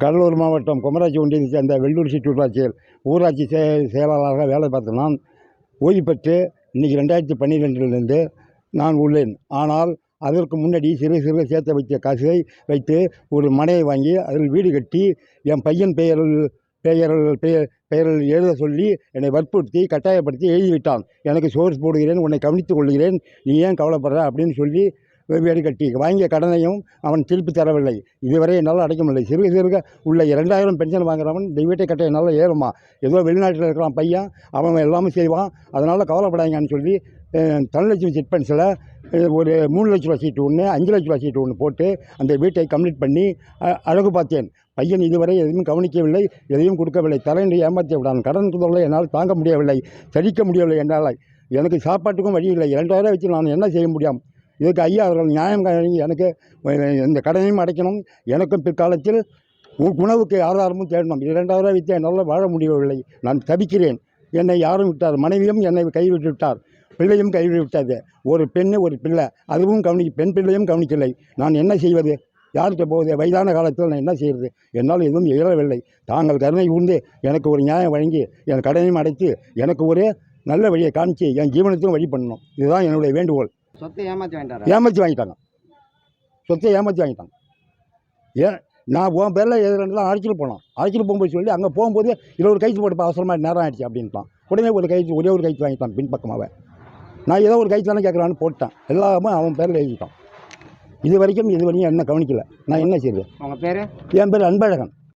கடலூர் மாவட்டம் குமராட்சி ஒன்றியத்தை சேர்ந்த வெள்ளூர் சிற்றூராட்சியில் ஊராட்சி செயலாளராக வேலை பார்த்த நான் ஓய்வு பெற்று இன்றைக்கி 2012 நான் உள்ளேன். ஆனால் அதற்கு முன்னாடி சிறு சிறு சேர்த்து வைத்த காசை வைத்து ஒரு மனையை வாங்கி அதில் வீடு கட்டி என் பையன் பெயரில் எழுத சொல்லி என்னை வற்புறுத்தி கட்டாயப்படுத்தி எழுதிவிட்டான். எனக்கு சோர்ஸ் போடுகிறேன், உன்னை கவனித்துக் கொள்கிறேன், நீ ஏன் கவலைப்படுற அப்படின்னு சொல்லி வீடு கட்டி வாங்கிய கடனையும் அவன் திருப்பி தரவில்லை. இதுவரை என்னால் அடைக்க முடியலை. சிறுக சிறுக உள்ள 2000 பென்ஷன் வாங்குறவன் இந்த வீட்டை கட்ட என்னால் ஏறுமா? ஏதோ வெளிநாட்டில் இருக்கிறான் பையன், அவன் எல்லாமே செய்வான், அதனால் கவலைப்படாங்கன்னு சொல்லி தனலட்சுமி சிட்பண்ட்ஸில் ஒரு 3 லட்ச ரூபா சீட்டு ஒன்று, 5 லட்ச ரூபா சீட்டு ஒன்று போட்டு அந்த வீட்டை கம்ப்ளீட் பண்ணி அழகு பார்த்தேன். பையன் இதுவரை எதுவும் கவனிக்கவில்லை, எதையும் கொடுக்கவில்லை. தலையை ஏமாற்றி விடான். கடன் தொல்லை என்னால் தாங்க முடியவில்லை, சலிக்க முடியவில்லை. என்னால் எனக்கு சாப்பாட்டுக்கும் வழி இல்லை. 2000 வச்சு நான் என்ன செய்ய முடியும்? இதுக்கு ஐயா அவர்கள் நியாயம் எனக்கு இந்த கடனையும் அடைக்கணும், எனக்கும் பிற்காலத்தில் உணவுக்கு ஆதாரமும் தேடணும். 2000 வைத்து என்னால் வாழ முடியவில்லை. நான் தவிக்கிறேன். என்னை யாரும் விட்டார், மனைவியும் என்னை கைவிட்டு விட்டார், பிள்ளையும் கைவிட்டு விட்டது. ஒரு பெண்ணு ஒரு பிள்ளை, அதுவும் பெண் பிள்ளையும் கவனிக்கலை. நான் என்ன செய்வது? யார்கிட்ட போகுது? வயதான காலத்தில் நான் என்ன செய்கிறது? என்னால் எதுவும் இயலவில்லை. தாங்கள் கருணை கூர்ந்து எனக்கு ஒரு நியாயம் வழங்கி என் கடனையும் அடைத்து எனக்கு ஒரு நல்ல வழியை காமிச்சு என் ஜீவனத்தையும் வழி பண்ணணும். இதுதான் என்னுடைய வேண்டுகோள். சொத்தை ஏமாற்றி வாங்கிட்டாங்க. சொத்தை ஏமாற்றி வாங்கிட்டாங்க. நான் உன் பேரில் எதுலாம் அழைச்சிட்டு போனோம். அழைச்சிட்டு போகும்போது சொல்லி அங்கே போகும்போது ஒரு கைத்து போட்டு அவசரமாக நேரம் ஆகிடுச்சு அப்படின்ட்டான். உடனே ஒரே ஒரு கைத்து வாங்கிட்டான் பின்பக்கமாக. நான் ஏதோ ஒரு கைத்து தானே கேட்குறான்னு போட்டேன். எல்லாமே அவன் பேரில் எழுதிட்டான். இது வரைக்கும் என்ன கவனிக்கலை. நான் என்ன செய்யுது? உங்கள் பேர்? என் பேர் அன்பழகன்.